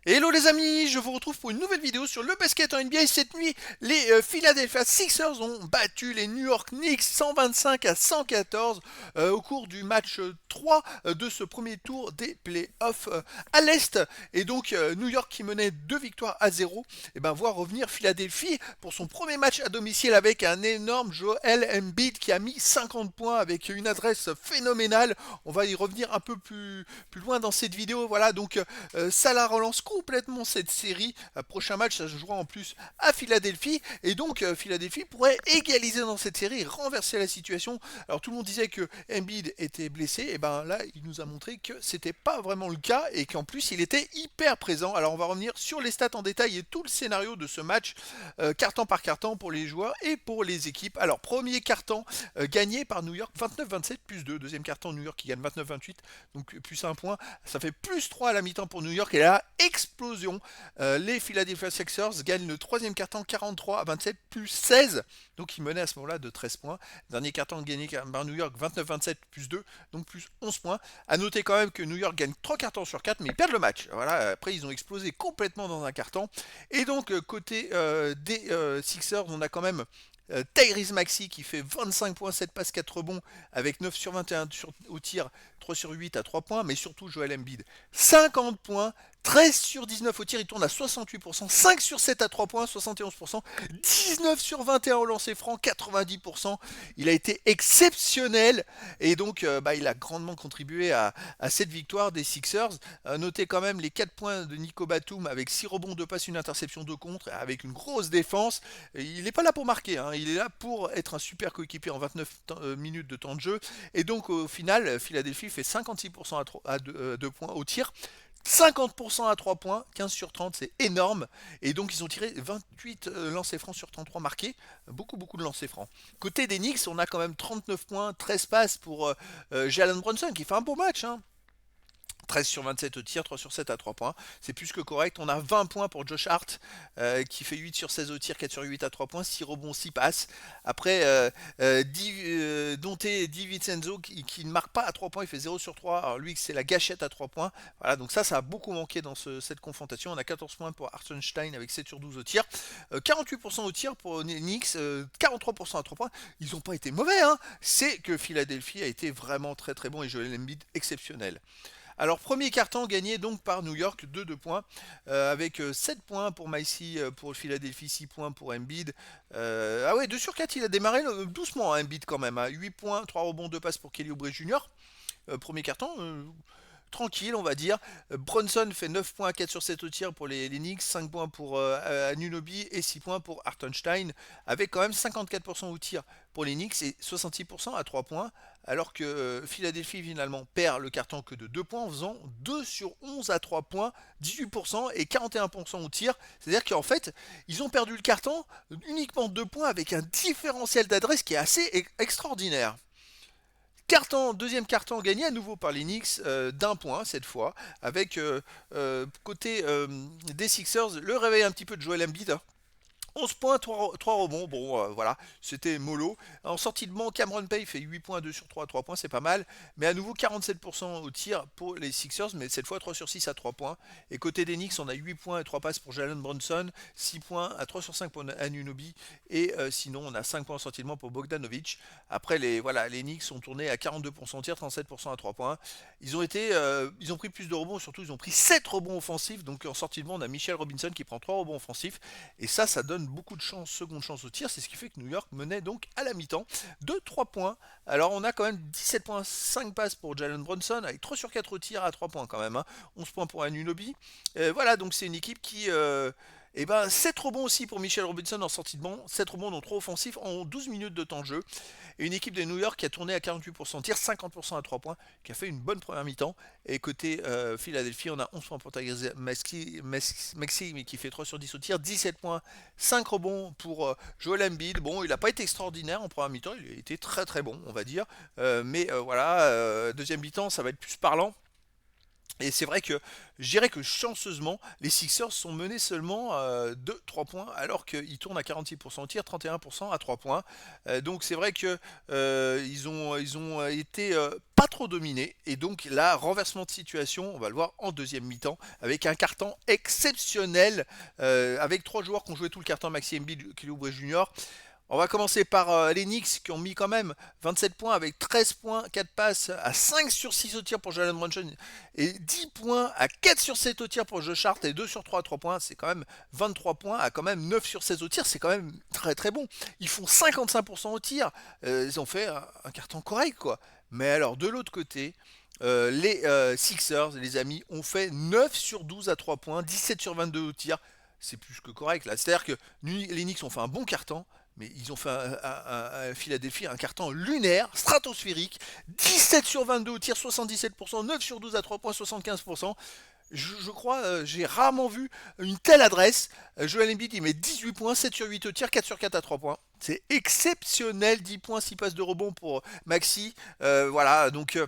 Hello les amis, je vous retrouve pour une nouvelle vidéo sur le basket en NBA. Cette nuit, les Philadelphia Sixers ont battu les New York Knicks 125-114 au cours du match 3 de ce premier tour des playoffs à l'Est. Et donc New York qui menait 2 victoires à 0, et ben voit revenir Philadelphie pour son premier match à domicile avec un énorme Joel Embiid qui a mis 50 points avec une adresse phénoménale. On va y revenir un peu plus loin dans cette vidéo. Voilà, donc ça la relance complètement cette série. Prochain match, ça se jouera en plus à Philadelphie. Et donc, Philadelphie pourrait égaliser dans cette série et renverser la situation. Alors, tout le monde disait que Embiid était blessé. Et ben là, il nous a montré que c'était pas vraiment le cas et qu'en plus, il était hyper présent. Alors, on va revenir sur les stats en détail et tout le scénario de ce match, carton par carton pour les joueurs et pour les équipes. Alors, premier carton gagné par New York 29-27 plus 2. Deuxième carton, New York qui gagne 29-28, donc plus 1 point. Ça fait plus 3 à la mi-temps pour New York. Et là, explosion. Les Philadelphia Sixers gagnent le troisième carton 43-27 plus 16. Donc ils menaient à ce moment-là de 13 points. Dernier carton gagné par New York 29-27 plus 2. Donc plus 11 points. À noter quand même que New York gagne 3 cartons sur 4, mais ils perdent le match. Voilà, après ils ont explosé complètement dans un carton. Et donc côté des Sixers, on a quand même Tyrese Maxey qui fait 25 points, 7 passes, 4 rebonds avec 9 sur 21 au tir, 3 sur 8 à 3 points, mais surtout Joel Embiid 50 points, 13 sur 19 au tir, il tourne à 68%, 5 sur 7 à 3 points, 71%, 19 sur 21 au lancer franc, 90%. Il a été exceptionnel et donc il a grandement contribué à cette victoire des Sixers. Notez quand même les 4 points de Nico Batum avec 6 rebonds, 2 passes, une interception, 2 contre, avec une grosse défense. Il n'est pas là pour marquer, hein, il est là pour être un super coéquipier en 29 minutes de temps de jeu. Et donc au final, Philadelphie fait 56% à 2 points au tir. 50% à 3 points, 15 sur 30, c'est énorme. Et donc ils ont tiré 28 lancers francs sur 33 marqués. Beaucoup de lancers francs. Côté des Knicks, on a quand même 39 points, 13 passes pour Jalen Brunson qui fait un beau match, hein. 13 sur 27 au tir, 3 sur 7 à 3 points. C'est plus que correct. On a 20 points pour Josh Hart qui fait 8 sur 16 au tir, 4 sur 8 à 3 points, 6 rebonds, 6 passes. Après, Dante DiVincenzo qui ne marque pas à 3 points, il fait 0 sur 3. Alors lui, c'est la gâchette à 3 points. Voilà, donc ça a beaucoup manqué dans cette confrontation. On a 14 points pour Hartenstein avec 7 sur 12 au tir. 48% au tir pour Knicks, 43% à 3 points. Ils n'ont pas été mauvais, hein. C'est que Philadelphie a été vraiment très bon et Joel Embiid exceptionnel. Alors, premier carton gagné donc par New York de 2 points, avec 7 points pour Maxey pour Philadelphie, 6 points pour Embiid. Ah ouais, 2 sur 4, il a démarré doucement, hein, Embiid quand même, hein. 8 points, 3 rebonds, 2 passes pour Kelly Oubre Jr. Premier carton, tranquille, on va dire. Brunson fait 9 points, 4 sur 7 au tir pour les Knicks, 5 points pour Anunoby et 6 points pour Hartenstein, avec quand même 54% au tir pour les Knicks et 66% à 3 points, alors que Philadelphie finalement perd le carton que de 2 points en faisant 2 sur 11 à 3 points, 18% et 41% au tir. C'est-à-dire qu'en fait, ils ont perdu le carton uniquement 2 points avec un différentiel d'adresse qui est assez extraordinaire. Deuxième carton gagné à nouveau par les Knicks d'un point cette fois, avec côté des Sixers le réveil un petit peu de Joel Embiid. 11 points, 3 rebonds, bon voilà, c'était mollo. En sortie de banc, Cameron Payne fait 8 points, 2 sur 3 à 3 points, c'est pas mal. Mais à nouveau 47% au tir pour les Sixers, mais cette fois 3 sur 6 à 3 points. Et côté des Knicks, on a 8 points et 3 passes pour Jalen Brunson, 6 points à 3 sur 5 pour Anunoby. Et sinon, on a 5 points en sortie de banc pour Bogdanovic. Après, les Knicks sont tournés à 42% au tir, 37% à 3 points. Ils ont pris plus de rebonds, surtout ils ont pris 7 rebonds offensifs. Donc en sortie de banc, on a Michel Robinson qui prend 3 rebonds offensifs. Et ça donne beaucoup de chance, seconde chance au tir. C'est ce qui fait que New York menait donc à la mi-temps de 3 points. Alors on a quand même 17 points, 5 passes pour Jalen Brunson, avec 3 sur 4 au tir à 3 points quand même, hein. 11 points pour Anunoby. Voilà, donc c'est une équipe qui... 7 rebonds aussi pour Michel Robinson en sortie de banc, 7 rebonds dont 3 offensifs en 12 minutes de temps de jeu. Et une équipe de New York qui a tourné à 48% tir, 50% à 3 points, qui a fait une bonne première mi-temps. Et côté Philadelphie, on a 11 points pour Tyrese Maxey qui fait 3 sur 10 au tir, 17 points, 5 rebonds pour Joel Embiid. Bon, il n'a pas été extraordinaire en première mi-temps, il a été très bon, on va dire. Voilà, deuxième mi-temps, ça va être plus parlant. Et c'est vrai que je dirais que chanceusement, les Sixers sont menés seulement de 3 points, alors qu'ils tournent à 46% au tir, 31% à 3 points. Donc c'est vrai que ils ont été pas trop dominés. Et donc là, renversement de situation, on va le voir en deuxième mi-temps, avec un carton exceptionnel, avec 3 joueurs qui ont joué tout le carton, Maxi Embiid, Kelly Oubre Jr. On va commencer par les Knicks qui ont mis quand même 27 points avec 13 points, 4 passes à 5 sur 6 au tir pour Jalen Brunson et 10 points à 4 sur 7 au tir pour Josh Hart et 2 sur 3 à 3 points. C'est quand même 23 points à quand même 9 sur 16 au tir. C'est quand même très très bon. Ils font 55% au tir. Ils ont fait un carton correct quoi. Mais alors de l'autre côté, les Sixers, les amis, ont fait 9 sur 12 à 3 points, 17 sur 22 au tir. C'est plus que correct là. C'est-à-dire que les Knicks ont fait un bon carton, mais ils ont fait à Philadelphie un carton lunaire, stratosphérique, 17 sur 22 au tir, 77%, 9 sur 12 à 3 points, 75%. Je crois, j'ai rarement vu une telle adresse. Joel Embiid, il met 18 points, 7 sur 8 au tir, 4 sur 4 à 3 points. C'est exceptionnel, 10 points, 6 passes de rebond pour Maxi. Voilà, donc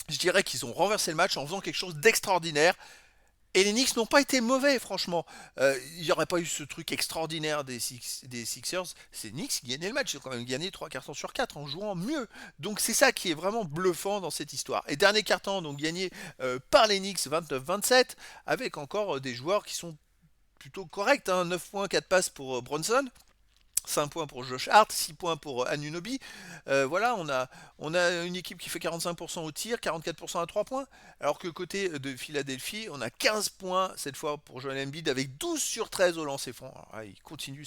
je dirais qu'ils ont renversé le match en faisant quelque chose d'extraordinaire. Et les Knicks n'ont pas été mauvais, franchement. Il n'y aurait pas eu ce truc extraordinaire des Sixers. C'est Knicks qui gagnaient le match. Ils ont quand même gagné 3 cartons sur 4 en jouant mieux. Donc c'est ça qui est vraiment bluffant dans cette histoire. Et dernier carton, donc gagné par les Knicks 29-27, avec encore des joueurs qui sont plutôt corrects. 9 points, 4 passes pour Bronson. 5 points pour Josh Hart, 6 points pour Anunoby. Voilà, on a une équipe qui fait 45% au tir, 44% à 3 points. Alors que côté de Philadelphie, on a 15 points cette fois pour Joel Embiid avec 12 sur 13 au lancer franc. Alors là, il continue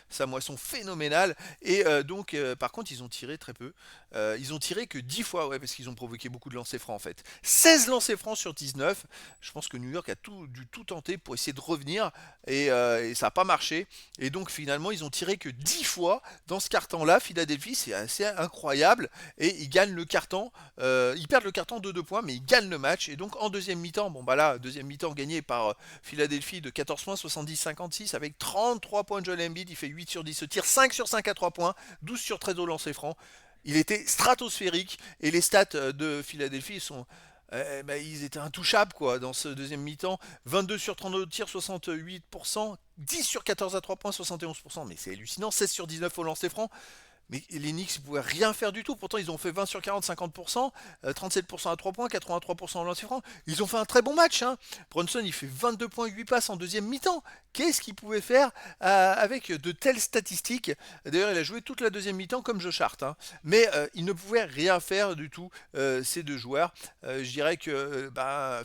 sa moisson phénoménale. Et donc, par contre, ils ont tiré très peu. Ils ont tiré que 10 fois, ouais, parce qu'ils ont provoqué beaucoup de lancers francs en fait. 16 lancers francs sur 19. Je pense que New York a dû tout tenter pour essayer de revenir. Et ça n'a pas marché. Et donc finalement, ils ont tiré que 10 fois dans ce carton-là. Philadelphie, c'est assez incroyable. Et ils gagnent le carton. Ils perdent le carton de 2 points, mais ils gagnent le match. Et donc en deuxième mi-temps, bon bah là, deuxième mi-temps gagné par Philadelphie de 14 points, 70-56 avec 33 points de Joel Embiid. Il fait 8 sur 10 au tir, 5 sur 5 à 3 points, 12 sur 13 au lancer franc. Il était stratosphérique et les stats de Philadelphie sont ils étaient intouchables quoi dans ce deuxième mi-temps. 22 sur 32 au tir, 68%, 10 sur 14 à 3 points, 71%. Mais c'est hallucinant, 16 sur 19 au lancer franc. Mais les Knicks ne pouvaient rien faire du tout. Pourtant, ils ont fait 20 sur 40, 50%, 37% à 3 points, 83% au lancer franc. Ils ont fait un très bon match. Brunson, il fait 22 points, 8 passes en deuxième mi-temps. Qu'est-ce qu'il pouvait faire avec de telles statistiques? D'ailleurs, il a joué toute la deuxième mi-temps comme Josh Hart. Mais il ne pouvait rien faire du tout, ces deux joueurs. Je dirais que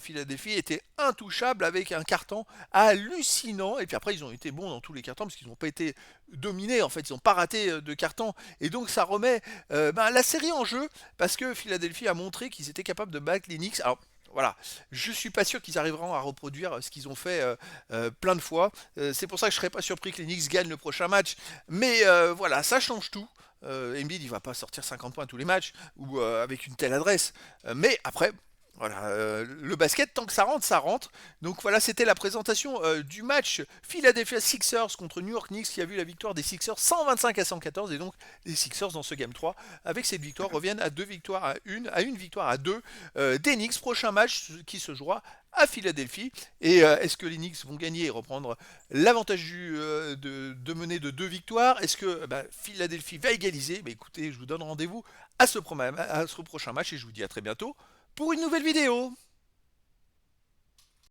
Philadelphie était intouchable avec un carton hallucinant. Et puis après, ils ont été bons dans tous les cartons parce qu'ils n'ont pas été dominés. En fait, ils n'ont pas raté de carton. Et donc ça remet la série en jeu parce que Philadelphie a montré qu'ils étaient capables de battre les Knicks. Alors voilà, je suis pas sûr qu'ils arriveront à reproduire ce qu'ils ont fait plein de fois. C'est pour ça que je serais pas surpris que les Knicks gagnent le prochain match. Mais voilà, ça change tout. Embiid, il va pas sortir 50 points tous les matchs ou avec une telle adresse. Mais après, voilà, le basket, tant que ça rentre, ça rentre. Donc voilà, c'était la présentation du match Philadelphia Sixers contre New York Knicks qui a vu la victoire des Sixers 125-114. Et donc les Sixers dans ce Game 3, avec cette victoire, reviennent à 2 victoires à une victoire à 2 des Knicks. Prochain match qui se jouera à Philadelphie. Et est-ce que les Knicks vont gagner et reprendre l'avantage de mener de 2 victoires? Est-ce que Philadelphie va égaliser? Écoutez, je vous donne rendez-vous à ce prochain match et je vous dis à très bientôt pour une nouvelle vidéo.